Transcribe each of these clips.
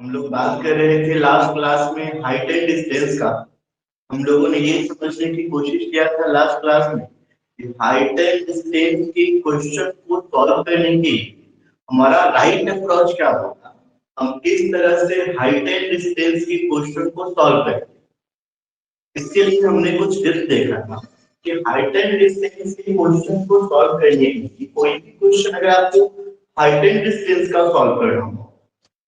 हम लोग बात कर रहे थे लास्ट क्लास में हाइट एंड डिस्टेंस का। हम लोगों ने ये समझने की कोशिश किया था लास्ट क्लास में कि हाइट एंड डिस्टेंस के क्वेश्चन को सॉल्व करने के हमारा राइट अप्रोच क्या होगा, हम किस तरह से हाइट एंड डिस्टेंस के क्वेश्चन को सॉल्व करें। इसके लिए हमने कुछ टिप्स देखा था कि हाइट एंड डिस्टेंस के क्वेश्चन को सॉल्व करने के लिए कोई भी क्वेश्चन अगर आपको हाइट एंड डिस्टेंस का सॉल्व करना हो,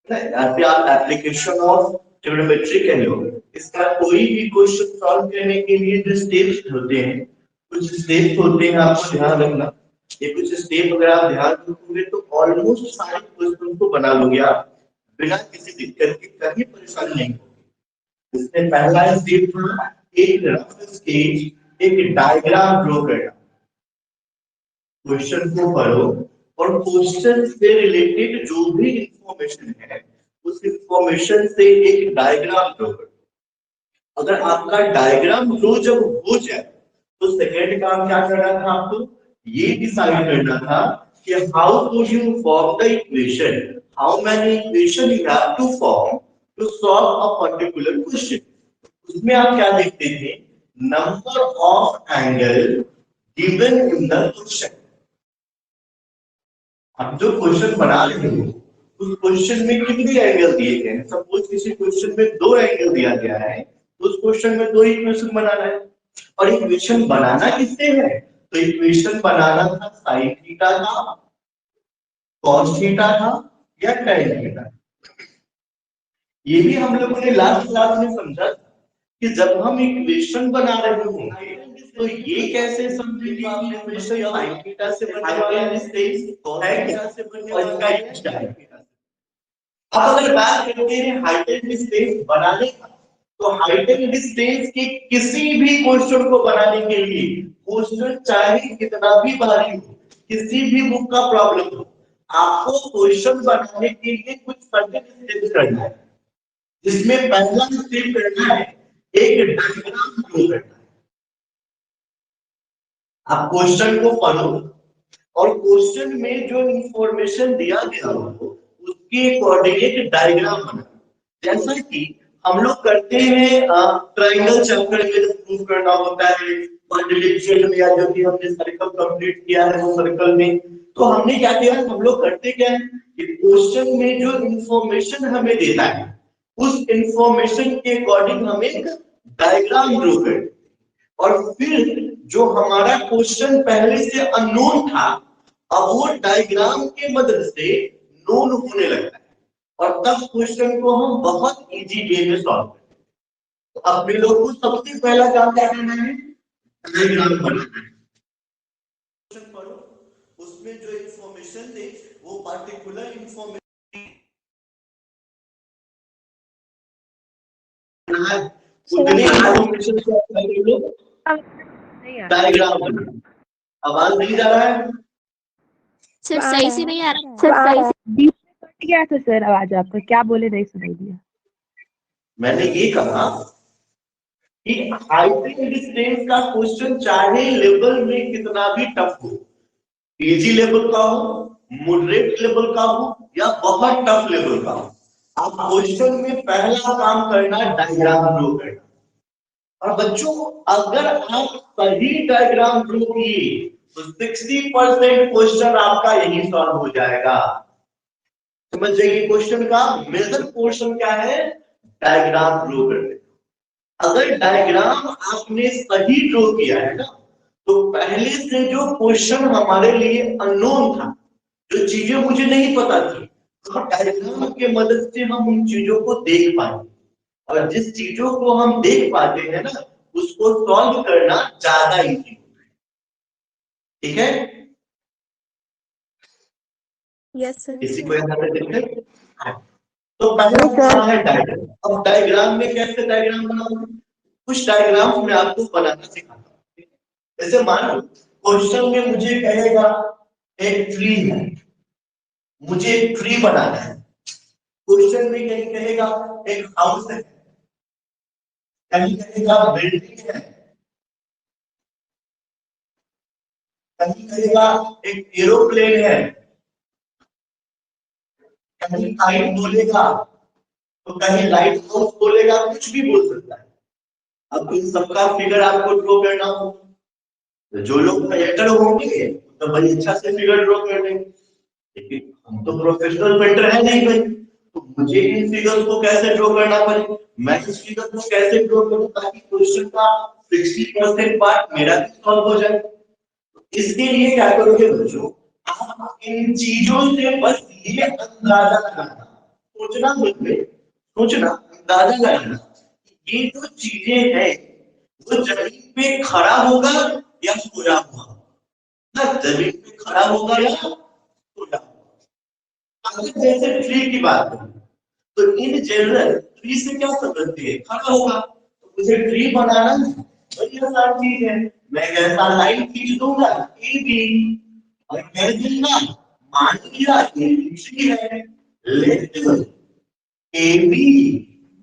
ऐसे आप एप्लीकेशन ऑफ ट्रिग्नोमेट्री कह लो, इसका कोई भी क्वेश्चन सॉल्व करने के लिए जो स्टेप्स होते हैं, कुछ स्टेप्स होते हैं, आपको ध्यान रखना। ये कुछ स्टेप अगर आप ध्यान रखोगे तो ऑलमोस्ट सारे क्वेश्चन को बना लोगे आप बिना किसी दिक्कत के, कहीं परेशानी नहीं होगी। इसमें पहला स्टेप था एक रफ स्केच, एक डायग्राम ड्रॉ करना। क्वेश्चन को पढ़ो और क्वेश्चन से रिलेटेड जो भी इंफॉर्मेशन है उस इंफॉर्मेशन से एक डायग्राम ड्रॉ करो। अगर आपका डायग्राम ड्रॉ जब हो जाए तो सेकेंड काम क्या करना था आपको, ये डिसाइड करना था कि how would you form the equation, how many equation you have to form to solve a particular question. उसमें आप क्या देखते थे, number of angle given in the question. आप जो क्वेश्चन बना रहे हो उस क्वेश्चन में कितने एंगल दिए गए हैं। सपोज किसी क्वेश्चन में 2 एंगल दिया गया है तो उस क्वेश्चन में 2 इक्वेशन बनाना है। और इक्वेशन बनाना किससे है, तो इक्वेशन बनाना था साइन थीटा का, कॉस थीटा का या tan थीटा। ये भी हम लोगों ने लास्ट क्लास में समझा कि जब हम इक्वेशन बना रहे होंगे तो ये कैसे समझेंगे कि इक्वेशन sin थीटा से बनने वाला है, cos थीटा से बनने वाला है, tan थीटा से। अब अगर बात करते हैं हाइट एंड डिस्टेंस बनाने का, तो हाइट एंड डिस्टेंस के किसी भी क्वेश्चन को बनाने के लिए, क्वेश्चन चाहे कितना भी भारी हो, किसी भी बुक का प्रॉब्लम हो, आपको क्वेश्चन बनाने के लिए कुछ सर्टेन स्टेप्स करना है। जिसमें पहला स्टेप करना है एक डायग्राम ड्रॉ करना है। आप क्वेश्चन को पढ़ो और क्वेश्चन में जो इंफॉर्मेशन दिया गया हो उसके अकॉर्डिंग एक डायग्राम बनाओ। जैसा कि हम लोग करते हैं ट्रायंगल चैप्टर में प्रूव करना होता है, क्वाड्रिलेटरल में, या जो भी हमने सर्कल कंप्लीट किया है वो सर्कल में। तो हमने क्या किया, हम लोग करते क्या है कि क्वेश्चन में जो इंफॉर्मेशन हमें देता है उस इंफॉर्मेशन के अकॉर्डिंग हम एक डायग्राम ड्रॉ करते, और फिर जो हमारा क्वेश्चन पहले से अननोन था अब वो डायग्राम के मदद से नोन होने लगता है, और तब क्वेश्चन को हम बहुत इजी वे में सॉल्व करते हैं। तो अपने लोग को सबसे पहला काम क्या करना है, डायग्राम बनाना है। क्वेश्चन पढ़ो, उसमें जो इंफॉर्मेशन दे वो पार्टिकुलर इंफॉर्मेशन उतनी इंफॉर्मेशन से कर लो, डायग्राम बनाओ। आवाज नहीं जा रहा है सर, सही से नहीं आ रहा। सर सही से बीच में कट गया था सर, आवाज आपका क्या बोले नहीं सुनाई दिया। मैंने ये कहा कि हाइट एंड डिस्टेंस का क्वेश्चन चाहे लेवल में कितना भी टफ हो, इजी लेवल का हो, मॉडरेट लेवल का हो या बहुत टफ लेवल का हो, आप क्वेश्चन में पहला काम करना डायग्राम ड्रॉ करना। और बच्चों अगर आप सही डायग्राम ड्रॉ किए तो 60% क्वेश्चन आपका यही सॉल्व हो जाएगा। समझ जाइए, क्वेश्चन का मेजर पोर्शन क्या है, डायग्राम ड्रॉ करने। अगर डायग्राम आपने सही ड्रॉ किया है ना, तो पहले से जो क्वेश्चन हमारे लिए अननोन था, जो चीजें मुझे नहीं पता थी, तो डायग्राम के मदद से हम उन चीजों को देख पाएंगे, और जिस चीजों को हम देख पाते हैं ना उसको सॉल्व करना ज्यादा इजी होता है। ठीक है, यस सर। किसी को यहाँ पे दिक्कत? तो पहला काम है डायग्राम। अब डायग्राम में कैसे डायग्राम बनाऊंगा, कुछ डायग्राम मैं आपको बनाना सिखाता हूँ। जैसे मान लो क्वेश्चन में मुझे कहेगा एक ट्री है, मुझे एक ट्री बनाना है। क्वेश्चन में कहीं कहेगा एक हाउस है, कहीं कहेगा बिल्डिंग है, कहीं कहेगा एक एरोप्लेन है, कहीं काइट बोलेगा, तो कहीं लाइट हाउस बोलेगा, कुछ भी बोल सकता है। अब इन सबका फिगर आपको ड्रॉ करना हो, तो जो लोग पेंटर होंगे तो बड़ी अच्छा से फिगर ड्रॉ कर देंगे, लेकिन हम तो प्रोफेशनल पेंटर है नहीं भाई, तो मुझे इन फिगर्स को कैसे ड्रॉ करना पड़े, मैं इस फिगर को कैसे ड्रॉ करूं ताकि क्वेश्चन का 60% पार्ट मेरा भी सॉल्व हो जाए। इसके लिए क्या करोगे बच्चों, आप इन चीजों से बस ये अंदाजा लगाना, सोचना मत, सोचना अंदाजा लगाना, ये जो चीजें हैं वो जमीन पे खड़ा होगा या सोया हुआ, ना जमीन पे खड़ा होगा या सोया हुआ। अगर जैसे ट्री की बात करें तो इन जनरल ट्री से क्या समझते हैं, खड़ा होगा, तो मुझे ट्री बनाना बड़ी आसान चीज है, मैं कैसा लाइन खींच दूंगा ए बी, और कह दूंगा मान लिया ए बी ट्री है, let A B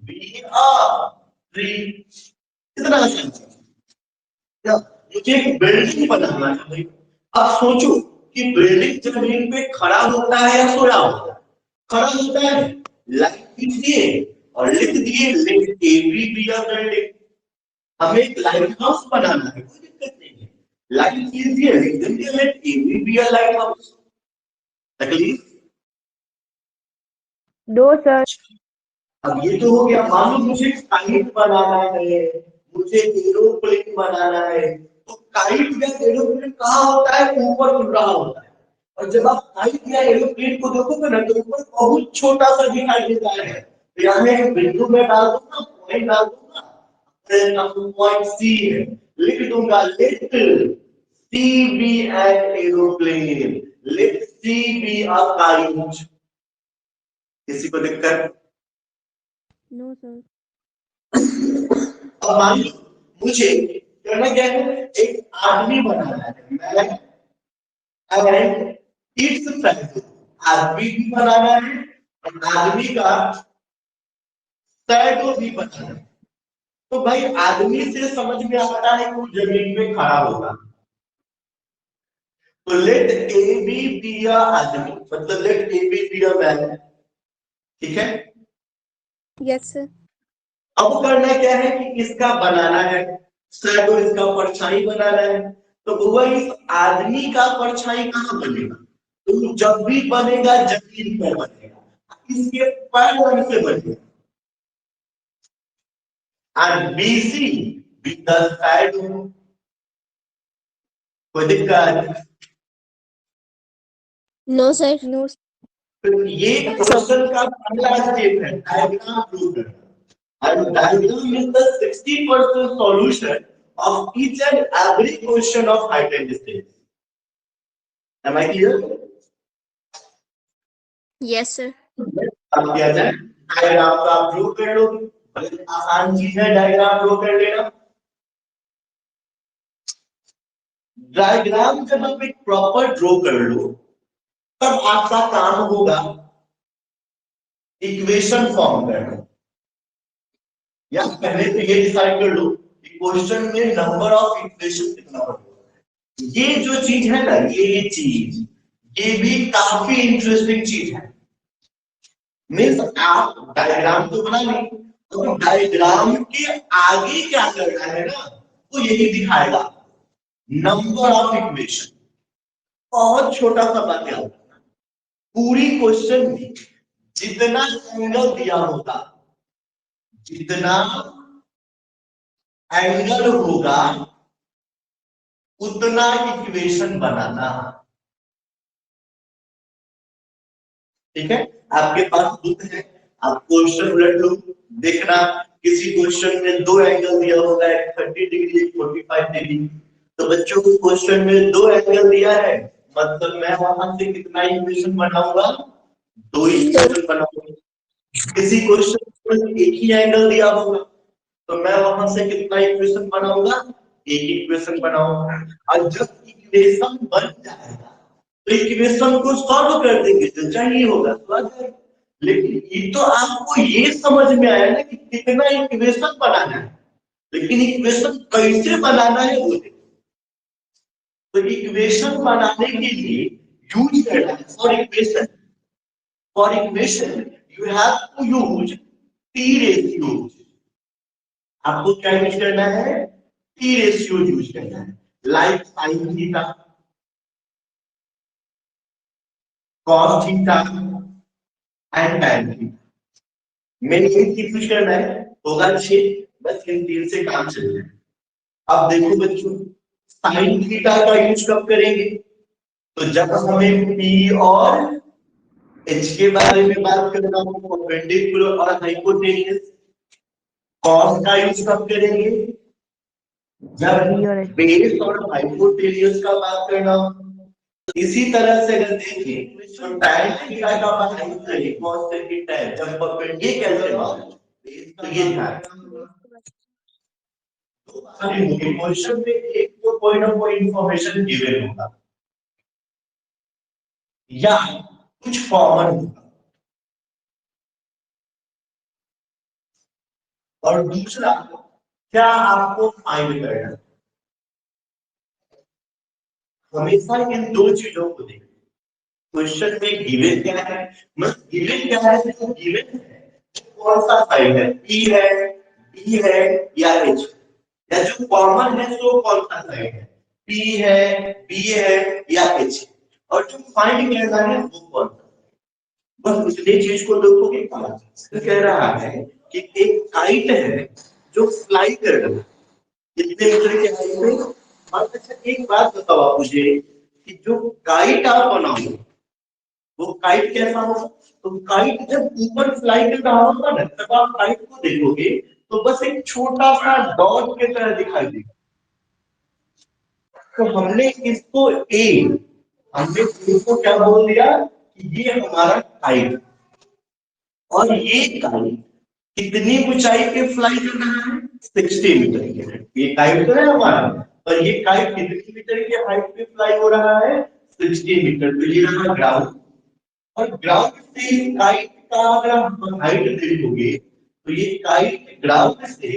be a tree, इतना आसान चीज। मुझे एक बिल्डिंग बनाना है भाई, अब सोचो कि बिल्डिंग जमीन पे खड़ा होता है या सोया होता है, खड़ा होता है, लाइन खींच दिए और लिख दिए let A B be a building. हमें एक लाइट हाउस बनाना है, कोई दिक्कत नहीं है, लाइन खींच दिए लिख देंगे let A B be a lighthouse. तकलीफ दो सर। अब ये तो हो गया, मान लो मुझे काइट बनाना है, मुझे एरोप्लेन बनाना है, तो काइट या एरोप्लेन कहाँ होता है, ऊपर उड़ रहा होता है, और जब आप काइट या एरोप्लेन को देखोगे ना तो ऊपर बहुत छोटा सा दिखाई देता है, तो यहाँ मैं एक बिंदु में डाल दूंगा, पॉइंट डाल दूंगा, पॉइंट सी है, लिख दूंगा let C be an aeroplane, let C be a kite. किसी को दिक्कत? No sir. अब मान लो मुझे करना क्या है, एक आदमी बनाना है, मैं एंड इट्स फ्रेंड, आदमी भी बनाना है और आदमी का शैडो भी बनाना है। तो भाई आदमी से समझ में आता है कि वो जमीन पे खड़ा होगा, तो let A B be a आदमी, मतलब let A B be a man, ठीक है। Yes sir. अब करना क्या है कि इसका बनाना है शैडो, इसका परछाई बनाना है, तो हुआ इस आदमी का परछाई कहाँ बनेगा, तो जब भी बनेगा जमीन पर बनेगा, इसके पैर से बनेगा, and BC with the shadow, कोई दिक्कत? No sir. नो। तो ये क्वेश्चन का पहला स्टेप है डायग्राम ड्रॉ करना, and diagram is the 60% solution of each and every question of height and distance. Am I clear? Yes sir. अब क्या जाए, डायग्राम तो आप ड्रॉ कर लो, भले आसान चीज है डायग्राम ड्रॉ कर लेना। डायग्राम जब आप एक प्रॉपर ड्रॉ कर लो तब आपका काम होगा इक्वेशन फॉर्म करना, या पहले तो ये डिसाइड कर लो कि क्वेश्चन में नंबर ऑफ इक्वेशन कितना होगा। ये जो चीज है ना, ये चीज, ये भी काफी इंटरेस्टिंग चीज है। मीन्स आप डायग्राम तो बना ली, तो डायग्राम के आगे क्या करना है ना, वो यही दिखाएगा, नंबर ऑफ इक्वेशन। बहुत छोटा सा बात याद रखना, पूरी क्वेश्चन में जितना एंगल दिया होगा, जितना एंगल होगा उतना इक्वेशन बनाना, ठीक है। आपके पास बुक है, आप क्वेश्चन उलट लो, देखना किसी क्वेश्चन में दो एंगल दिया होगा, एक 30 डिग्री एक 45 डिग्री, तो बच्चों को क्वेश्चन में दो एंगल दिया है, मतलब मैं वहां से कितना इक्वेशन बनाऊंगा, दो इक्वेशन बनाऊंगा। किसी क्वेश्चन में एक ही एंगल दिया होगा तो मैं वहां से कितना इक्वेशन बनाऊंगा, एक इक्वेशन बनाऊंगा। और जब इक्वेशन बन जाएगा तो इक्वेशन को सॉल्व कर देंगे, जो चाहिए होगा तो आ जाएगा। लेकिन ये तो आपको ये समझ में आया ना कि कितना इक्वेशन बनाना है, लेकिन इक्वेशन कैसे बनाना है वो देखो। तो इक्वेशन बनाने के लिए यूज करना है for equation, you have to use T ratio. आपको क्या यूज करना है? टी रेशियो यूज करना है, like sine theta, cos theta and tan theta. मैंने ये यूज करना है, होगा 6, बस इन 3 से काम चल जाए। अब देखो बच्चों, साइन थीटा का यूज कब करेंगे? तो जब हमें पी और एच के बारे में बात करना हो, परपेंडिकुलर और हाइपोटेन्यूस। कॉस का यूज कब करेंगे? जब बेस और हाइपोटेन्यूस का बात करना हो। इसी तरह से अगर देखें तो tan थीटा का बात करें, cos थीटा है, जब परपेंडिकुलर, ये कैसे बात? तो ये ध्यान, क्वेश्चन में एक तो पॉइंट ऑफ इंफॉर्मेशन गिवन होगा या कुछ कॉमन होगा, और दूसरा क्या आपको फाइंड करना है। हमेशा इन दो चीजों को देखें। क्वेश्चन में गिवन क्या है, मतलब गिवन क्या है, जो गिवन है कौन सा साइड है, ई है, बी है या एच, या जो कॉमन है तो कौन सा साइड है, पी है, बी है या एच, और जो फाइंड करना है वो कौन सा। बस उतनी चीज को देखोगे। कह रहा है कि एक काइट है जो फ्लाई कर रहा है, कितने मीटर की हाइट पे। अच्छा एक बात बताओ आप मुझे कि जो काइट आप बनाओगे वो काइट कैसा होगा? तो काइट जब ऊपर फ्लाई कर रहा होगा ना, तब आप काइट को देखोगे तो बस एक छोटा सा डॉट की तरह दिखाई देगा। तो हमने इसको ए, हमने इसको क्या बोल दिया कि ये हमारा काइट, और ये काइट कितनी ऊंचाई पे फ्लाई कर रहा है? 60 मीटर की। ये काइट तो है हमारा, और ये काइट कितनी मीटर की हाइट पे फ्लाई हो रहा है? 60 मीटर। तो ये रहा ग्राउंड, और ग्राउंड से काइट का अगर आप हाइट देखोगे तो ये काइट ग्राउंड से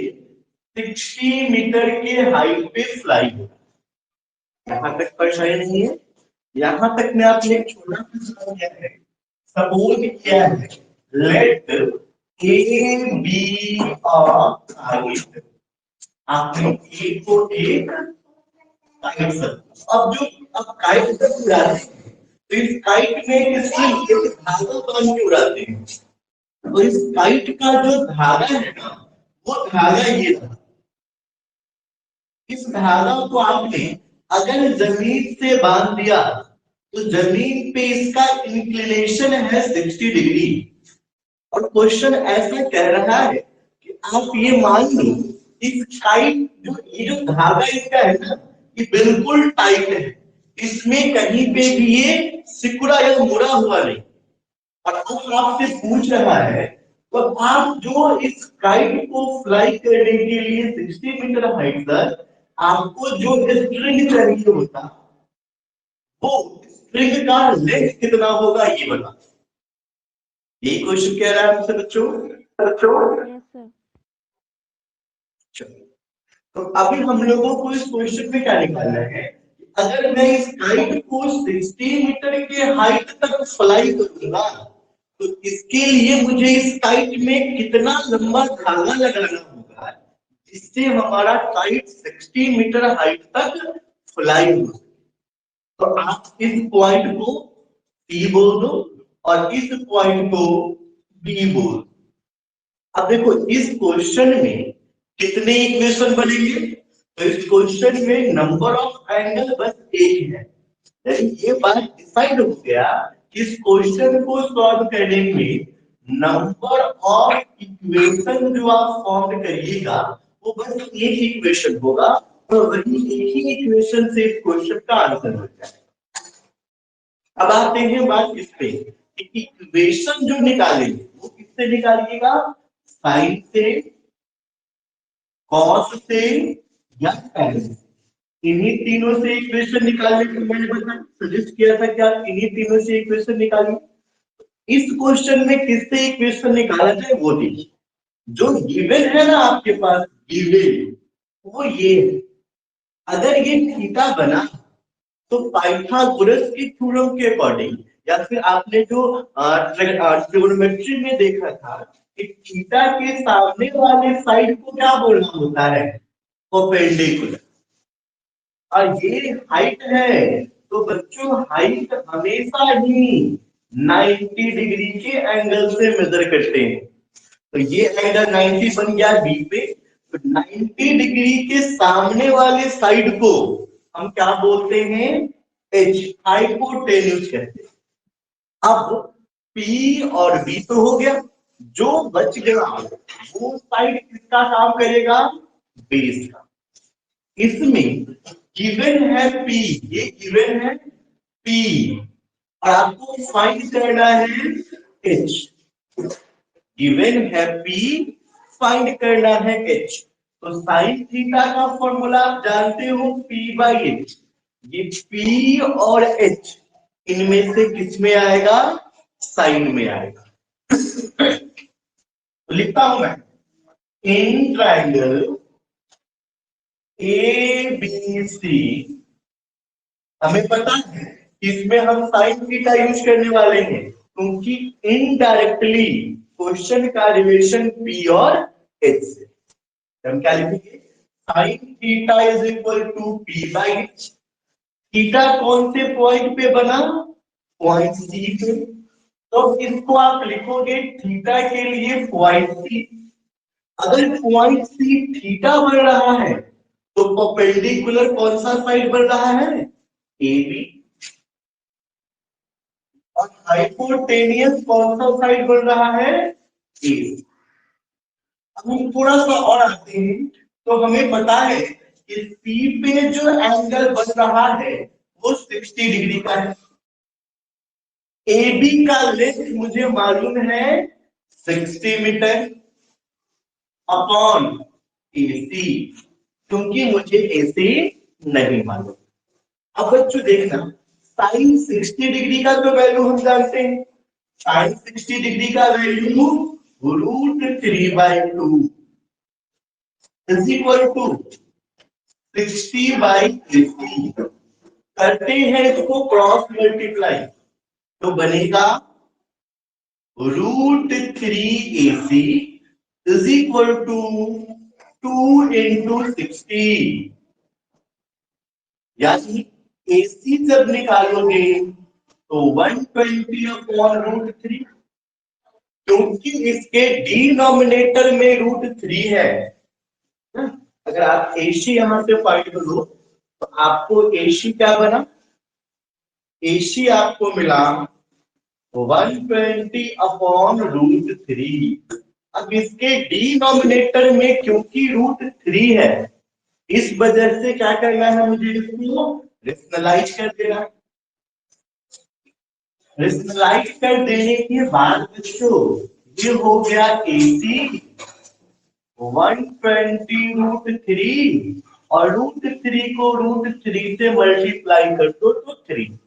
60 मीटर के हाइट पे फ्लाई हो रहा है। यहाँ तक परेशानी नहीं है। यहाँ तक में आपने एक छोटा सा सवाल किया है, सपोज किया है, लेट ए बी और काइट, आपने ए को एक काइट सर, अब काइट जब उड़ाते हैं तो इस काइट में किसी एक धागा बांध के उड़ाते हैं, तो इस काइट का जो धागा है ना, वो धागा ये था। इस धागा को आपने अगर जमीन से बांध दिया तो जमीन पे इसका इंक्लिनेशन है 60 डिग्री, और क्वेश्चन ऐसा कह रहा है कि आप ये मान लो इस काइट जो ये जो धागा इसका है ना, ये बिल्कुल टाइट है, इसमें कहीं पे भी ये सिकुड़ा या मुड़ा हुआ नहीं। और अब आपसे पूछ रहा है तो आप जो इस काइट को फ्लाई करने के लिए 60 मीटर हाइट तक आपको जो स्ट्रिंग चाहिए होता, वो स्ट्रिंग का लेंथ कितना होगा ये बता। ये क्वेश्चन कह रहा है हमसे बच्चों। तो अभी हम लोगों को इस क्वेश्चन में क्या निकालना है, अगर मैं इस काइट को 60 मीटर के हाइट तक फ्लाई करूंगा तो इसके लिए मुझे इस काइट में कितना लंबा धागा लगाना होगा जिससे हमारा काइट 60 मीटर हाइट तक फ्लाई हो। तो आप इस पॉइंट को सी बोल दो और इस पॉइंट को बी बोल दो। अब देखो इस क्वेश्चन में कितने इक्वेशन बनेंगे, तो इस क्वेश्चन में नंबर ऑफ एंगल बस एक है। यानी ये बात डिसाइड हो गया कि इस क्वेश्चन को सॉल्व करने में नंबर ऑफ इक्वेशन जो आप फॉर्म करिएगा वो बस एक इक्वेशन होगा, तो वही एक ही इक्वेशन से इस क्वेश्चन का आंसर हो जाएगा। अब आते हैं बात इस पे, इक्वेशन जो निकालेंगे वो किससे निकालिएगा? साइन से, कॉस से या टैन से। इन्हीं तीनों से इक्वेशन निकालने के मैंने बताया, सजेस्ट किया था कि आप इन्हीं तीनों से इक्वेशन निकालिए। इस क्वेश्चन में किससे इक्वेशन निकाला जाए वो देखिए। जो गिवन है ना आपके पास, गिवन वो ये है। अगर ये थीटा बना तो पाइथागोरस की थ्योरम के अकॉर्डिंग, या फिर आपने जो ट्रिगोनोमेट्री में देखा था कि थीटा के सामने वाले साइड को क्या बोलना होता है, परपेंडिकुलर। और ये हाइट है, तो बच्चों हाइट हमेशा ही 90 डिग्री के एंगल से मेजर करते हैं। तो ये एंगल 90 बन गया बी पे, तो 90 डिग्री के सामने वाले साइड को हम क्या बोलते हैं, एच, हाइपोटेन्यूज कहते हैं। अब पी और बी तो हो गया, जो बच गया वो साइड किसका काम करेगा, बेस का। इसमें गिवन है पी, ये गिवन है पी, और आपको फाइंड करना है एच। गिवन है पी, फाइंड करना है एच। तो साइन थीटा का फॉर्मूला आप जानते हो, पी बाई एच। ये पी और एच इनमें से किस में आएगा, साइन में आएगा। तो लिखता हूं मैं, इन ट्रायंगल ए बी सी, हमें पता है इसमें हम साइन थीटा यूज करने वाले हैं, क्योंकि इनडायरेक्टली क्वेश्चन का रिलेशन पी और एच से। हम क्या लिखेंगे, sine theta is equal to P by H. Theta कौन से पॉइंट पे बना, पॉइंट सी पे, तो इसको आप लिखोगे थीटा के लिए पॉइंट सी। अगर पॉइंट सी थीटा बन रहा है तो परपेंडिकुलर कौन सा साइड बन रहा है, ए बी। और हाइपोटेनियस कौन सा साइड बन रहा है, ए। अब हम थोड़ा सा और आते हैं, तो हमें पता है कि सी पे जो एंगल बन रहा है वो 60 डिग्री का है। ए बी का लेंथ मुझे मालूम है 60 मीटर अपॉन एसी, क्योंकि मुझे एसी नहीं मालूम। अब बच्चों देखना, साइन 60 डिग्री का जो वैल्यू हम जानते हैं, साइन 60 डिग्री का वैल्यू √3/2 इज इक्वल टू 60/80। करते हैं इसको क्रॉस मल्टीप्लाई, तो बनेगा √3AC is equal to 2 into 60। यानी AC जब निकालोगे तो 120 अपॉन √3, क्योंकि इसके डिनोमिनेटर में √3 है। अगर आप AC यहां से फाइंड करो तो आपको AC क्या बना, AC आपको मिला 120 अपॉन √3। अब इसके डिनोमिनेटर में क्योंकि √3 है, इस वजह से क्या करना है मुझे, इसको रेशनलाइज कर देना। रेशनलाइज कर देने के बाद बच्चों ये हो गया AC 120 √3, और √3 को √3 से मल्टीप्लाई कर दो तो 3।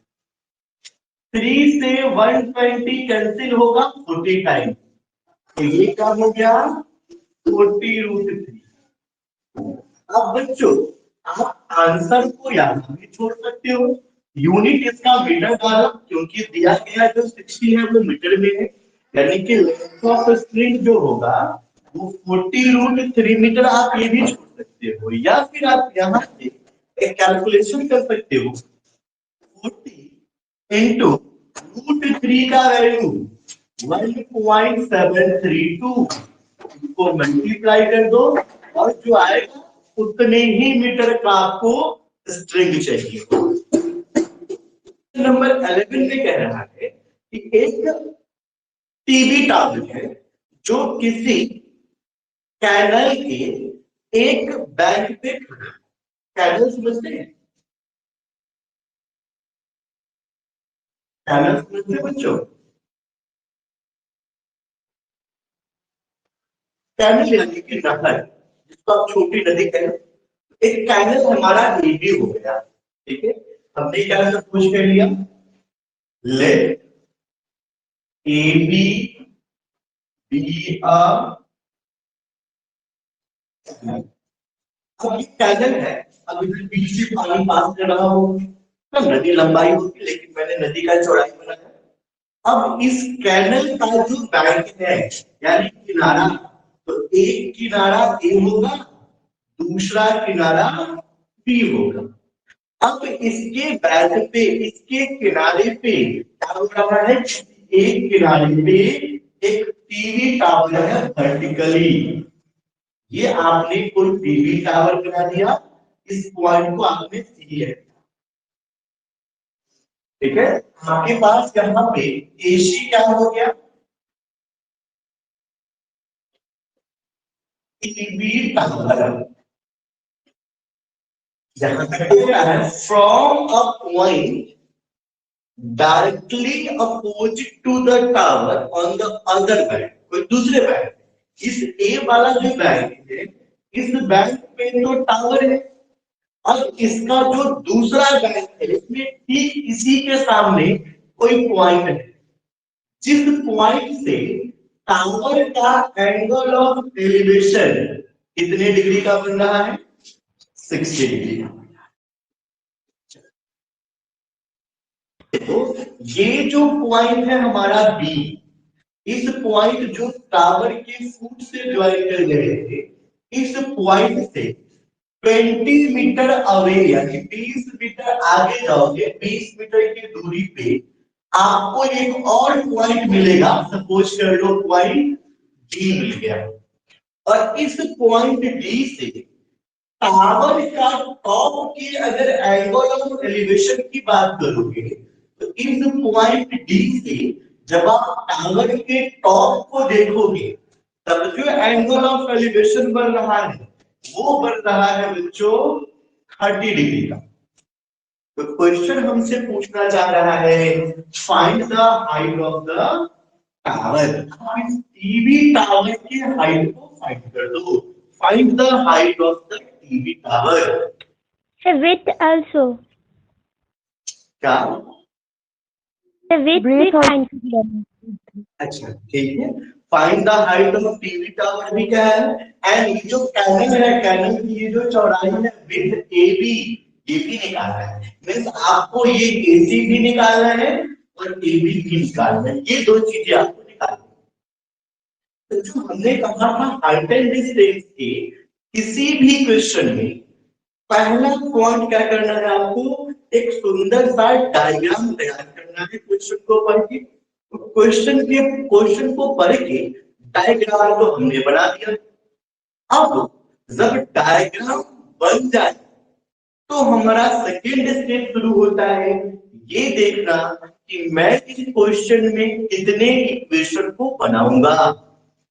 3 से 120 कैंसिल होगा 40 टाइम, तो ये क्या हो गया 40√3। अब बच्चों आप आंसर को यहाँ भी छोड़ सकते हो, यूनिट इसका मीटर डालो, क्योंकि दिया गया जो 60 है वो मीटर में है, यानी कि लेंथ ऑफ स्ट्रिंग जो होगा वो 40√3 मीटर। आप ये भी छोड़ सकते हो, या फिर आप यहाँ से एक कैलकुलेशन कर सकते हो, 40 इंटू √3 का वैल्यू 1.732, इसको मल्टीप्लाई कर दो और जो आएगा उतने ही मीटर का आपको स्ट्रिंग चाहिए। नंबर 11 में कह रहा है कि एक टीबी टावर है जो किसी कैनल के एक बैंक पे खड़ा। कैनल समझते हैं, कैनल समझते हैं बच्चों, कैनल यानी कि नहर, जिसको आप छोटी नदी कहें। एक कैनल हमारा एबी हो गया, ठीक है। हमने क्या सब कुछ कर लिया, लेट AB बी अ, अब ये कैनल है, अब इधर बीच से पानी पास कर रहा हो, तो नदी लंबाई होगी, लेकिन मैंने नदी का चौड़ाई बनाया। अब इस कैनल का जो बैंक है यानी किनारा, तो एक किनारा ए होगा, दूसरा किनारा बी होगा। अब इसके बैंक पे, इसके किनारे पे क्या हो रहा है, एक किनारे पे एक टीवी टावर है वर्टिकली। ये आपने कोई टीवी टावर बना दिया, इस पॉइंट को आपने सी है, ठीक है। आपके पास यहाँ पे एसी क्या हो गया, टीवी टावर, जहां तक क्या है, from a point directly opposite to the tower on the other bank, कोई दूसरे बैंक, इस ए वाला जो बैंक है, इस बैंक पे तो टावर है, और इसका जो दूसरा बैंक है इसमें ठीक इसी के सामने कोई पॉइंट है, जिस पॉइंट से टावर का एंगल ऑफ एलिवेशन कितने डिग्री का बन रहा है, 60 डिग्री का। तो ये जो पॉइंट है हमारा बी, इस पॉइंट जो टावर के फुट से ज्वाइन कर गए थे, इस पॉइंट से 20 मीटर अवे यानी 20 मीटर आगे जाओगे, 20 मीटर की दूरी पे आपको एक और पॉइंट मिलेगा, सपोज कर लो पॉइंट डी मिल गया, और इस पॉइंट डी से टावर का टॉप की अगर एंगल ऑफ एलिवेशन की बात करोगे, तो इस पॉइंट डी से जब आप टावर के टॉप को देखोगे, तब जो एंगल ऑफ एलिवेशन बन रहा है वो बन रहा है बच्चों 30 डिग्री का। तो क्वेश्चन हमसे पूछना चाह रहा है, find the height of the tower. TV tower की हाइट को फाइंड कर दो, find the height of the TV tower. The width also. क्या? The width Breath we also find. clear. अच्छा ठीक है, find the height of TV tower भी क्या है, एंड ये जो कैनल है, कैनल की ये जो चौड़ाई है विद ए बी, ये भी निकालना है, मींस आपको ये एसी भी निकालना है और ए बी भी निकालना है, ये दो चीजें आपको निकालनी है। तो जो हमने कहा था हाइट एंड डिस्टेंस के किसी भी क्वेश्चन में पहला पॉइंट क्या करना है, आपको एक सुंदर सा डायग्राम तैयार करना है क्वेश्चन को पढ़ के। क्वेश्चन को पढ़ के डायग्राम तो हमने बना दिया, अब जब डायग्राम बन जाए तो हमारा सेकेंड स्टेप शुरू होता है, ये देखना कि मैं इस क्वेश्चन में कितने इक्वेशन को बनाऊंगा।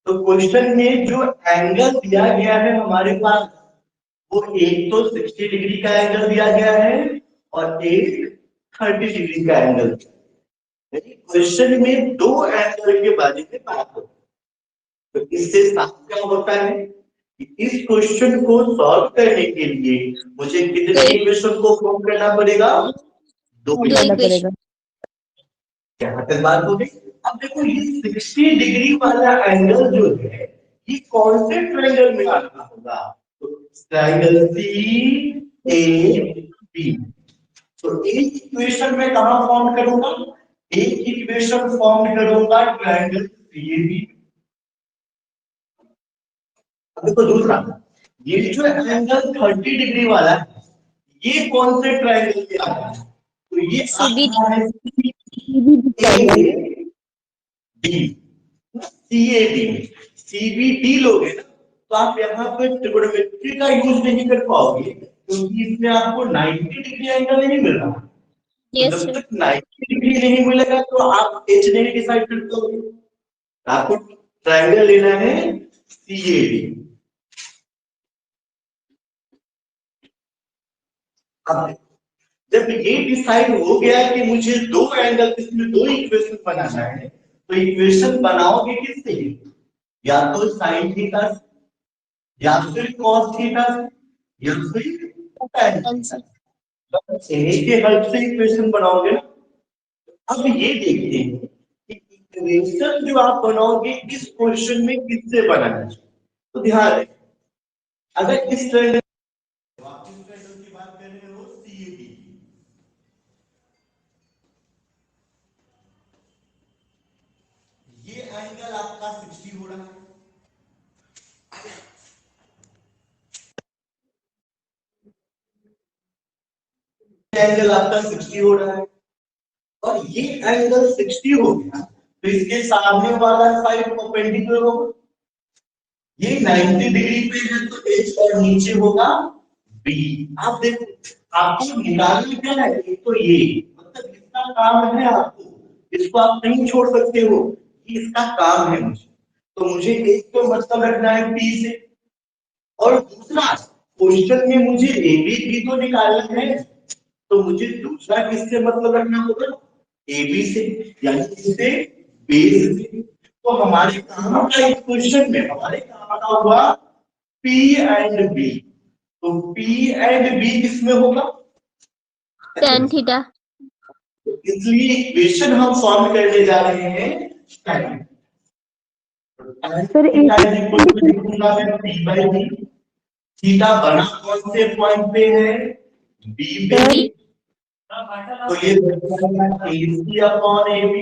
तो क्वेश्चन में जो एंगल दिया गया है हमारे पास, वो एक तो 60 डिग्री का एंगल दिया गया है और एक 30 डिग्री का एंगल। क्वेश्चन में दो एंगल के बारे में बात होती है। तो इससे साफ क्या होता है कि इस क्वेश्चन को सॉल्व करने के लिए मुझे कितने इक्वेशन को फॉर्म करना पड़ेगा, दो करना equation. पड़ेगा। यहाँ तक बात हो गई। अब देखो ये 60 डिग्री वाला एंगल जो है, ये कौन से ट्रायंगल में आता होगा, तो ट्रायंगल सी ए बी। तो एक इक्वेशन में कहां फॉर्म करूंगा, एक इक्वेशन फॉर्म करूंगा ट्रायंगल सी ए बी। अब देखो दूसरा, ये जो एंगल 30 डिग्री वाला है, ये कौन से ट्रायंगल में आता है, तो ये CBD. आता है सीबीडी लोगे ना, तो आप यहाँ पे ट्रिगोनोमेट्री का यूज नहीं कर पाओगे, क्योंकि इसमें आपको 90 डिग्री एंगल नहीं मिल रहा। Yes, जब sir. तक 90 डिग्री नहीं मिलेगा तो आप एच नहीं डिसाइड कर पाओगे। आपको ट्रायंगल लेना है सीएडी। अब जब ये डिसाइड हो गया कि मुझे दो एंगल, इसमें दो इक्वेशन बनाना है, तो इक्वेशन बनाओगे किससे, या तो साइन थीटा या फिर कॉस थीटा या फिर tan थीटा, इन्हीं के हेल्प से इक्वेशन बनाओगे ना। अब ये देखते हैं कि इक्वेशन जो आप बनाओगे इस क्वेश्चन में किससे बनाना है। तो ध्यान रखें, अगर इस ट्रायंगल की बात कर रहे हो सीएबी, 60 हो रहा है, एंगल आपका 60 हो रहा है और ये एंगल 60 हो गया तो इसके सामने वाला साइड परपेंडिकुलर होगा। ये 90 डिग्री पे है तो एच और नीचे होगा बी। आप देखो आपको निकालना क्या है, एक तो ये मतलब इसका काम है, आपको इसको आप नहीं छोड़ सकते हो, ये इसका काम है मुझे, तो मुझे एक तो मतलब रखना है पी से, और दूसरा क्वेश्चन में मुझे ए बी भी तो निकालना है, तो मुझे दूसरा किससे मतलब रखना होगा, ए बी से, यानी किससे, बेस से। तो हमारे काम का इस क्वेश्चन में हमारे काम का हुआ पी एंड बी, तो पी एंड बी किसमें होगा, tan थीटा। इसलिए इक्वेशन हम सॉल्व करने जा रहे हैं tan सर लिखूंगा मैं पी बाई बी, थीटा बना कौन से पॉइंट पे है, बी पे, बी तो ये AC अपॉन AB,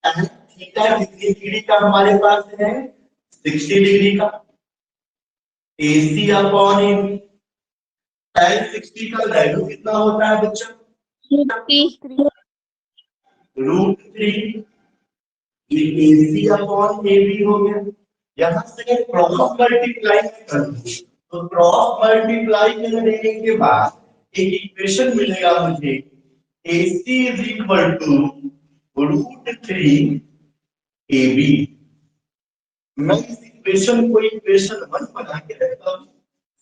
थीटा कितनी डिग्री का हमारे पास है, 60 डिग्री का, AC अपॉन AB, tan 60 का वैल्यू कितना होता है बच्चा, √3, ये AC अपॉन AB हो गया। यहाँ से क्रॉस मल्टीप्लाई कर दो, तो क्रॉस मल्टीप्लाई करने के बाद एक इक्वेशन मिलेगा मुझे, AC is equal to √3 AB। मैं इस इक्वेशन को इक्वेशन 1 बना के रखता हूँ,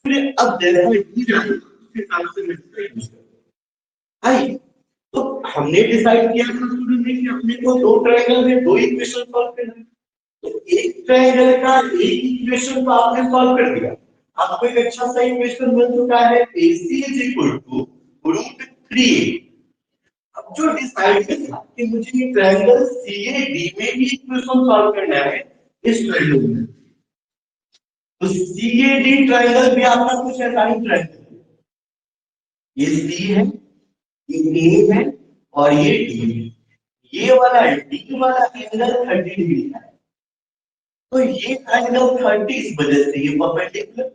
फिर अब देखो उस हिसाब से मैं इसका यूज करूंगा। आई तो हमने डिसाइड किया था शुरू में कि अपने को दो ट्रायंगल में दो इक्वेशन सॉल्व करना है, तो एक ट्रायंगल का एक इक्वेशन तो आपने सॉल्व कर दिया, आपको एक अच्छा सा इक्वेशन बन चुका है, AC इज इक्वल टू √3। अब जो डिसाइड किया कि मुझे ट्रायंगल CAD में भी इक्वेशन सॉल्व करना है इस ट्रायंगल में, तो CAD ट्रायंगल भी आपका कुछ ऐसा ही ट्रायंगल है, ये C है, ये A है और ये D है, ये वाला D वाला एंगल 30 डिग्री का है, तो ये एंगल 30 इस वजह से ये परपेंडिकुलर,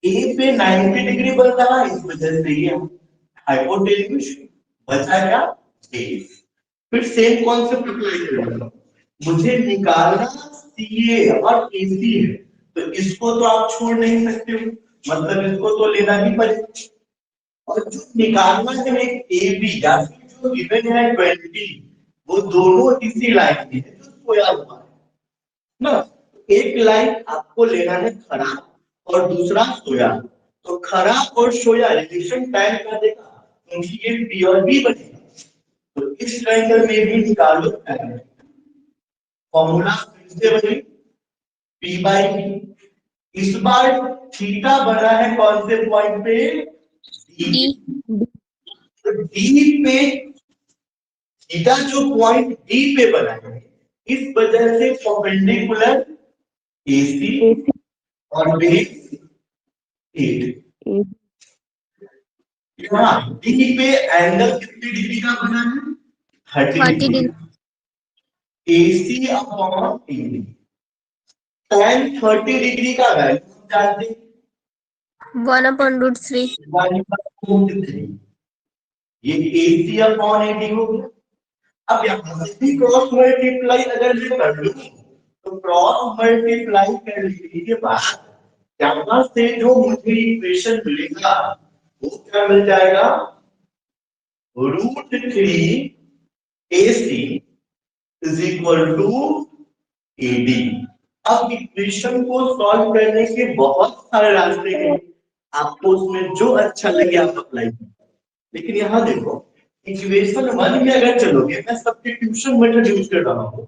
A पे 90 डिग्री बन रहा है, इस वजह से ये हाइपोटेन्यूज, बचा क्या, बेस। फिर सेम कॉन्सेप्ट अप्लाई करेंगे, मुझे निकालना CA और AC है, तो इसको तो आप छोड़ नहीं सकते हो, मतलब इसको तो लेना ही पड़ेगा, और जो निकालना है एक AB या फिर जो गिवन है 20, वो दोनों इसी लाइन में है जो सोया हुआ है ना, एक लाइन आपको लेना है खड़ा और दूसरा सोया, तो खड़ा और सोया रिलेशन टाइम कर देगा, क्योंकि ये P और B बनेगा, तो इस ट्रायंगल में भी निकालो टाइम, फॉर्मूला फिर से वही P बाई B, इस बार थीटा बना है कौन से पॉइंट पे, D, तो D पे थीटा जो पॉइंट D पे बना है, इस वजह से परपेंडिकुलर AC और बेस 8, यहाँ D पे एंगल कितनी डिग्री का बना है, 30 degree, AC upon AB, tan 30 degree का वैल्यू जानते हैं, 1/√3। 1/√3, ये AC अपॉन AB हो गया। अब यहाँ से भी क्रॉस मल्टीप्लाई अगर मैं कर लूं, तो क्रॉस मल्टीप्लाई करने के बाद यहाँ से जो मुझे इक्वेशन मिलेगा वो क्या मिल जाएगा, √3 AC is equal to AD। अब इक्वेशन को सॉल्व करने के बहुत सारे रास्ते हैं, आपको उसमें जो अच्छा लगे आप अप्लाई करें, लेकिन यहाँ देखो इक्वेशन 1 में अगर चलोगे, मैं सब्स्टिट्यूशन मेथड यूज कर रहा हूँ,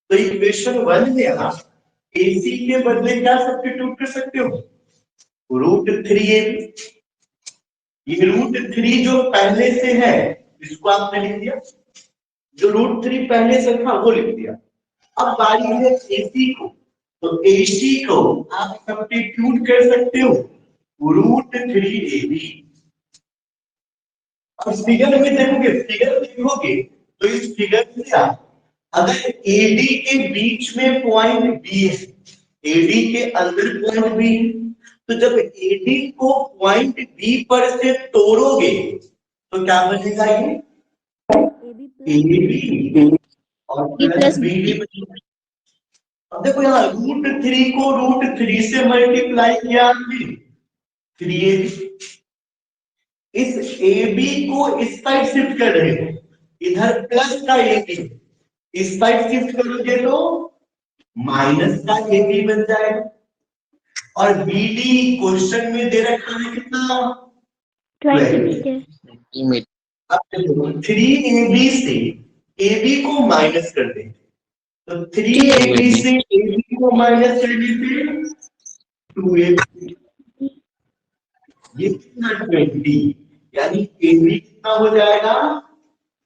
तो इक्वेशन 1 में आप AC के बदले क्या सब्स्टिट्यूट कर सकते हो, √3AB, ये √3 जो पहले से है इसको आपने लिख दिया, जो √3 पहले से था वो लिख दिया। अब बारी है AC को, तो AC को आप सब्स्टिट्यूट कर सकते हो √3AB। अब फिगर में देखोगे, फिगर देखोगे तो इस फिगर से आप अगर एडी के बीच में पॉइंट बी है, एडी के अंदर पॉइंट बी है, तो जब एडी को पॉइंट बी पर से तोड़ोगे तो क्या बनेगा? ये एबी और प्लस बीडी बनेगा। अब देखो यहाँ √3 को √3 से मल्टीप्लाई किया आपने 3ab। इस AB को इस साइड शिफ्ट कर रहे हो, इधर प्लस का AB, इस साइड शिफ्ट करोगे तो माइनस का AB बन जाएगा। और BD क्वेश्चन में दे रखा है कितना? 20 मीटर। अब देखो 3AB से AB को माइनस कर देंगे, तो 3AB से AB को माइनस करने पे 2AB, ये कितना 20, यानी AB कितना हो जाएगा?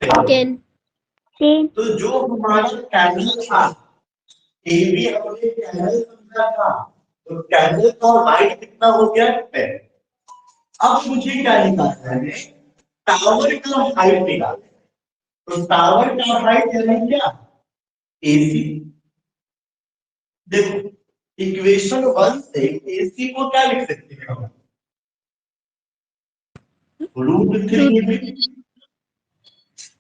10। तो जो हमारा कैंडल था, AB हमने कैंडल समझा था, तो कैंडल का हाइट कितना हो गया? 10। अब मुझे क्या निकालना है? टावर का हाइट निकालना है। तो टावर का हाइट यानी क्या? AC। देखो इक्वेशन 1 से AC को क्या लिख सकते हैं हम? √3AB।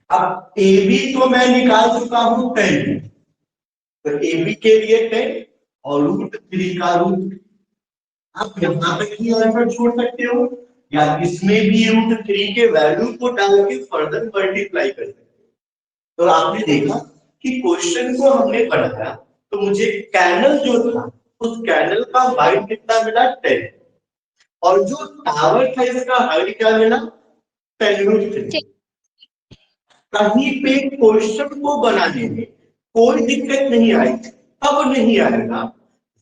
अब AB तो मैं निकाल चुका हूं 10, तो AB के लिए 10 और √3 का रूट। आप यहां तक ही आंसर छोड़ सकते हो, या इसमें भी √3 के वैल्यू को डाल के फर्दर मल्टीप्लाई कर सकते हो। तो आपने देखा कि क्वेश्चन को हमने पढ़ा तो मुझे कैनल जो था, उस कैनल का हाइट कितना मिला? 10, और जो टावर था इसका हाइट क्या मिला? 10√3। कहीं पे क्वेश्चन को बनाने में कोई दिक्कत नहीं आई, अब नहीं आएगा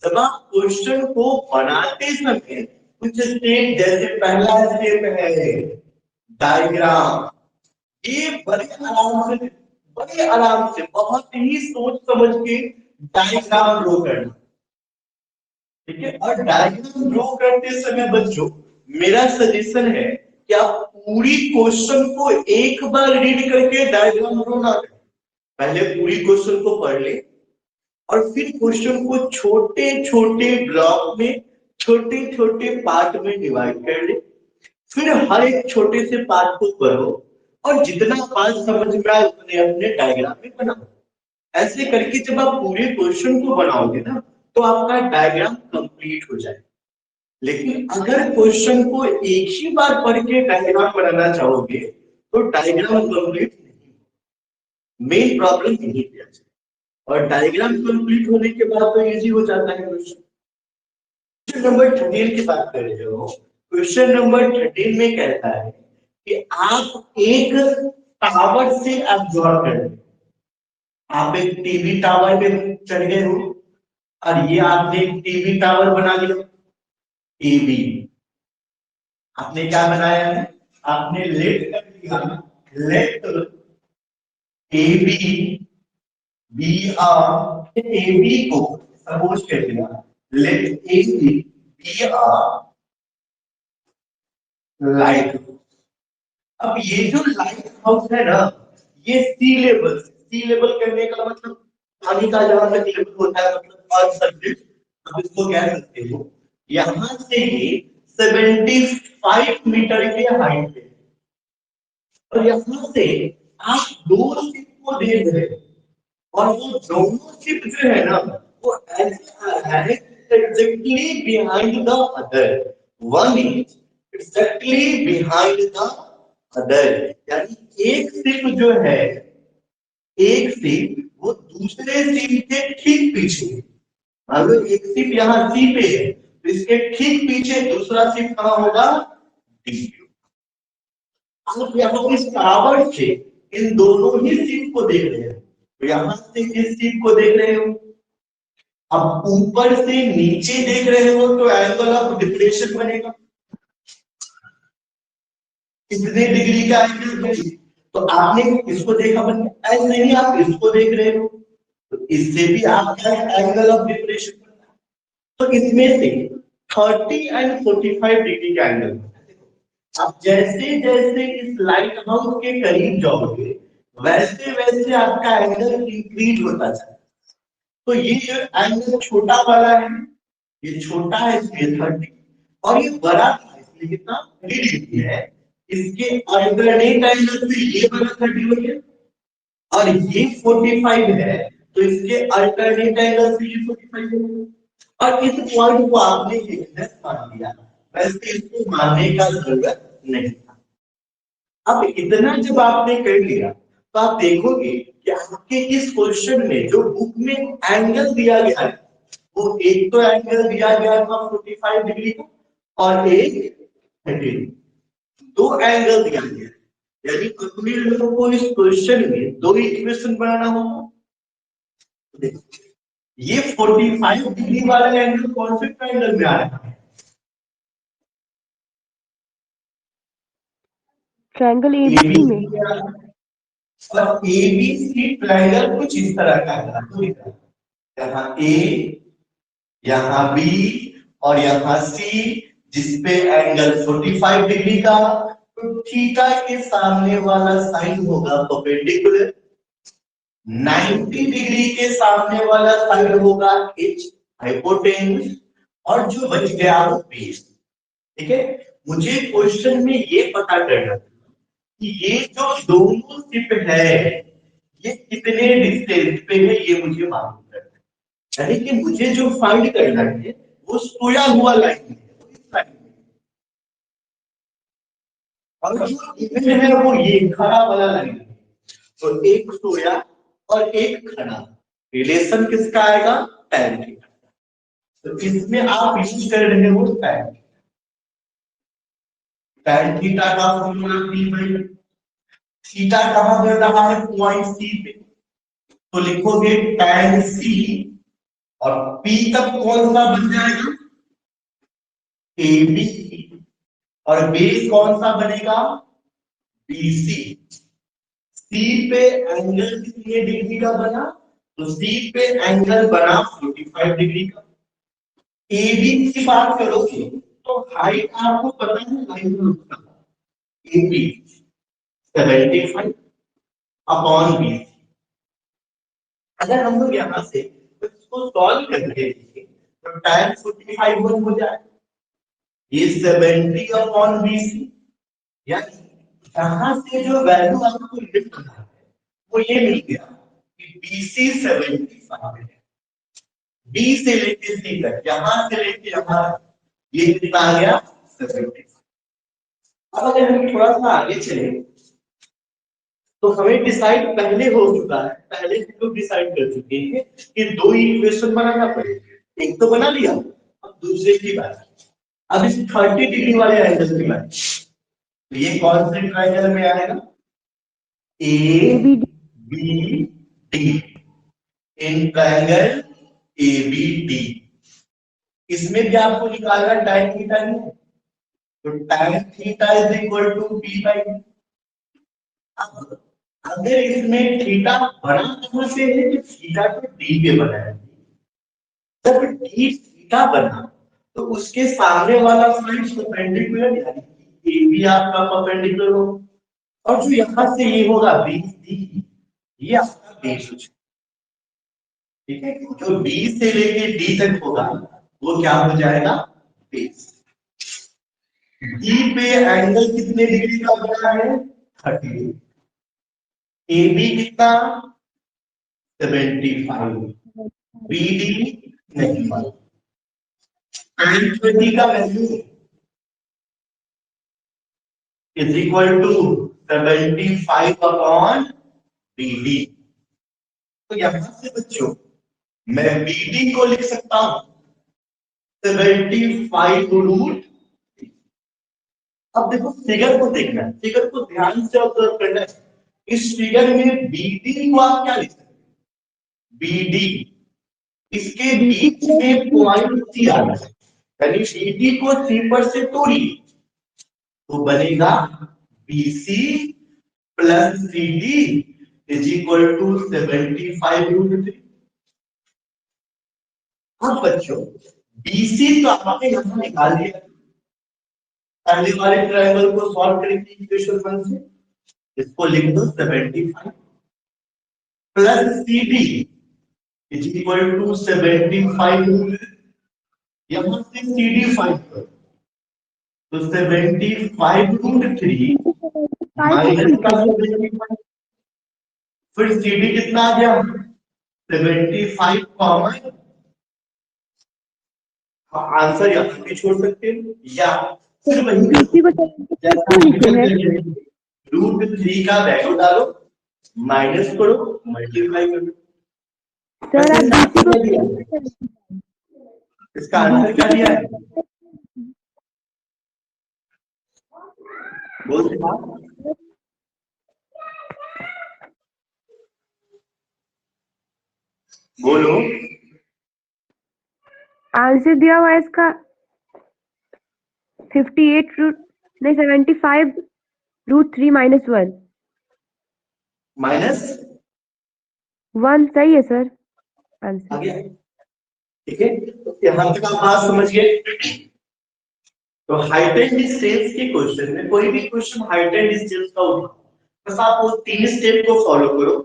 जब आप क्वेश्चन को बनाते समय कुछ स्टेप, जैसे पहला स्टेप है डायग्राम, ये बड़े आराम से बहुत ही सोच समझ के डायग्राम ड्रॉ करना, ठीक है। और डायग्राम ड्रॉ करते समय बच्चों मेरा सजेशन है कि आप पूरी क्वेश्चन को एक बार रीड करके डायग्राम ड्रॉ ना करें, पहले पूरी क्वेश्चन को पढ़ ले और फिर क्वेश्चन को छोटे छोटे ब्लॉक में, छोटे छोटे पार्ट में डिवाइड कर ले, फिर हर एक छोटे से पार्ट को करो और जितना पार्ट समझ में आए उतने अपने डायग्राम में बनाओ। ऐसे करके जब आप पूरे क्वेश्चन को बनाओगे ना तो आपका डायग्राम कंप्लीट हो जाए। लेकिन अगर क्वेश्चन को एक ही बार पढ़ के डायग्राम बनाना चाहोगे तो डायग्राम कंप्लीट नहीं, मेन प्रॉब्लम यही है। और डायग्राम कंप्लीट होने के बाद तो इजी हो जाता है क्वेश्चन। क्वेश्चन नंबर 13 की बात कर रहे हो, क्वेश्चन नंबर 13 में कहता है कि आप एक टावर से एब्जॉर्ब कर, आप एक टीवी टावर पे चढ़ गए हो और ये आपने एक टीवी टावर बना लिया टीवी। आपने क्या बनाया है? आपने लेट कर दिया, let AB be R, AB को सपोज कर दिया, let AB be R light. अब ये जो लाइट हाउस है ना, ये सी लेवल करने का मतलब पानी का जहां तक लेवल होता है, मतलब अर्थ सर्फेस, आप इसको कह सकते हो। यहां से ये 75 मीटर के हाइट पे, और यहां से आप दो शिप को देख रहे हो, और वो दोनों शिप जो है ना वो exactly behind the other, one is exactly behind the other, यानी एक शिप जो है, एक शिप वो दूसरे शिप के ठीक पीछे। मान लो एक शिप यहाँ सी पे है तो इसके ठीक पीछे दूसरा शिप कहाँ होगा? डी। आप यहाँ इस टावर से इन दोनों ही शिप को देख रहे हैं, तो यहां से इस शिप को देख रहे हो। अब ऊपर से नीचे देख रहे हो तो एंगल ऑफ डिप्रेशन बनेगा, कितने डिग्री का एंगल है? तो आपने इसको देखा, ऐसे नहीं आप इसको देख रहे हो तो इससे भी आपका एंगल ऑफ डिप्रेशन बनता है। तो इसमें से 30 एंड 45 डिग्री का एंगल। आप जैसे जैसे इस लाइट हाउस के करीब जाओगे वैसे वैसे आपका एंगल इंक्रीज होता जाए। तो ये जो एंगल छोटा वाला है, ये छोटा है इसलिए 30, और ये बड़ा था इसलिए कितना 30 डिग्री है। इसके अल्टरनेट एंगल से ये वाला 30 हो गया, और ये 45 है तो इसके अल्टरनेट एंगल से ये 45 हो गया। और इस पॉइंट को आपने एक्सेस मान लिया, वैसे इसको मानने का जरूरत नहीं था। अब इतना जब आपने कर लिया तो आप देखोगे कि आपके इस क्वेश्चन में जो बुक में एंगल दिया गया है, वो एक तो एंगल दिया गया था 45 डिग्री का, और एक 30, दो एंगल दिया गया। यानी अपने लोगों को इस क्वेश्चन में दो इक्वेशन बनाना होगा। ये 45 डिग्री वाला एंगल कौन से ट्रायंगल में आ रहा है? ट्रायंगल एबीसी में। और एबीसी ट्रायंगल कुछ इस तरह का है, यहाँ ए, यहाँ बी और यहाँ सी, जिसपे एंगल 45 डिग्री का, तो थीटा के सामने वाला साइन होगा परपेंडिकुलर, 90 डिग्री के सामने वाला साइड होगा एच हाइपोटेन्यूस, और जो बच गया वो बेस। ठीक है, मुझे क्वेश्चन में ये पता करना कि ये जो दोनों सिप है ये कितने डिस्टेंस पे है, ये मुझे मालूम करना है। यानी कि मुझे जो फाइंड करना है वो सोया हुआ लाइन है, और जो इवन है वो ये खड़ा वाला लाइन है। तो एक सोया और एक खड़ा, रिलेशन किसका आएगा? tan theta. तो इसमें आप यूज कर रहे हो tan थीटा का फॉर्मूला p/, थीटा कहां मिल रहा है? पॉइंट सी पे, तो लिखोगे tan c, और p तक कौन सा बन जाएगा? AB, और बेस कौन सा बनेगा? BC। C पे एंगल कितने डिग्री का बना? तो C पे एंगल बना 45 डिग्री का। AB की बात करोगे तो हाइट आपको पता है, लाइन का AB 75 अपॉन BC। अगर हम लोग यहाँ से इसको सॉल्व करके देखें तो tan 45 वन हो जाए, ये 70 अपॉन BC, यानी यहां से जो वैल्यू आपको लिफ्ट करना है वो ये मिल गया कि BC 75 है। B से लेके C तक, यहां से लेके यहां, ये कितना आ गया? 75। अब अगर हम थोड़ा सा आगे चले तो हमें डिसाइड पहले हो चुका है, पहले हम लोग डिसाइड कर चुके हैं कि दो इक्वेशन बनाना पड़ेगा। एक तो बना लिया, अब दूसरे की बात। अब इस 30 डिग्री वाले एंगल की बात, तो ये कौन से ट्रायंगल में आएगा? A B D, in triangle A B D. इसमें भी आपको निकालना tan थीटा ही है, तो tan theta is equal to p/d। अब अगर इसमें थीटा बड़ा कहां से है? तो थीटा तो डी पे बना है। जब डी थीटा बना तो उसके सामने वाला साइड परपेंडिकुलर, यानी कि ए बी आपका परपेंडिकुलर हो, और जो यहां से ये होगा BC, ये आपका बेस हो जाएगा। ठीक है, जो B से लेके D तक होगा वो क्या हो जाएगा? बेस। D पे एंगल कितने डिग्री का बना है? 30 डिग्री। AB कितना? 75। BD नहीं मालूम। tan 30 का value is equal to 75 upon BD। तो यहां से बच्चों मैं BD को लिख सकता हूं 75 रूट। अब देखो फिगर को देखना है, फिगर को ध्यान से ऑब्जर्व करना है। इस फिगर में BD को आप क्या लिख सकते हैं? BD, इसके बीच में पॉइंट C आ रहा है, यानी BD को C पर से तोड़िए तो बनेगा BC plus CD is equal to 75 root 3। अब बच्चों BC तो आपने यहां निकाल दिया, पहले वाले ट्रायंगल को सॉल्व करेंगे इक्वेशन 1 से, इसको लिख दो 75 plus CD is equal to 75। यहां से CD फाइंड करो, तो 75√3 माइनस का 75, फिर CD कितना आ गया 75 कॉमन। आंसर यहाँ भी छोड़ सकते हैं या फिर वही BC को 75 क्यों लिखे हैं? √3 का वैल्यू डालो, माइनस करो, मल्टीप्लाई करो। सर आप BC को इसका आंसर क्या दिया है? बोलते हैं बोलो। आंसर दिया हुआ है इसका 58 रूट नहीं 75√3 माइनस 1 माइनस 1 सही है सर आ आंसर। गया, ठीक है। तो यहाँ तक आप बात समझ गए। तो हाइट एंड डिस्टेंस के क्वेश्चन में कोई भी क्वेश्चन हाइट एंड डिस्टेंस का उठाओ, बस आप वो 3 स्टेप को फॉलो करो,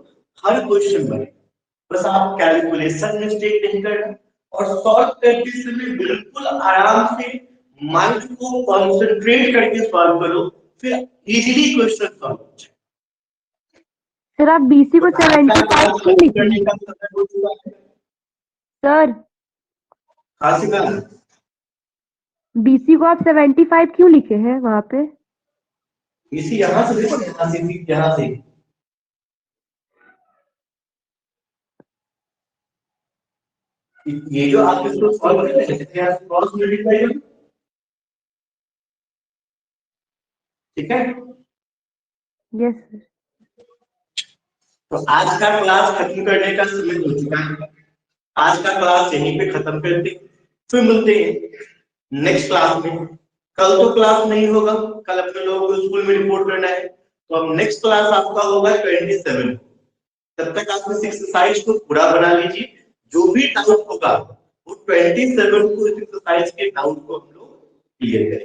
हर क्वेश्चन बने। बस आप कैलकुलेशन मिस्टेक नहीं करना और सॉल्व करते समय बिल्कुल आराम से माइंड को कंसंट्रेट करके सॉल्व करो, फिर इजीली क्वेश्चन सॉल्व हो जाए। सर आप BC को 75 क्यों लिखे करने हैं? का मतलब हो चुका है। सर कहाँ से कहा? BC को आप 75 क्यों लिखे हैं वहां पे? इसी यहाँ से देखो, यहाँ से ये जो आप इसको सॉल्व कर रहे हैं यहाँ से क्रॉस मल्टीप्लाई करो, ठीक है। Yes sir. तो आज का क्लास खत्म करने का समय हो चुका है। आज का क्लास यहीं पे खत्म करते हैं, फिर मिलते हैं नेक्स्ट क्लास में। कल तो क्लास नहीं होगा, कल अपने लोगों को स्कूल में रिपोर्ट करना है, तो अब नेक्स्ट क्लास आपका होगा 27। तब तक आप इस एक्सरसाइज को पूरा बना लीजिए, जो भी डाउट होगा वो 27 को इस एक्सरसाइज के डाउट को हम लोग क्लियर करेंगे।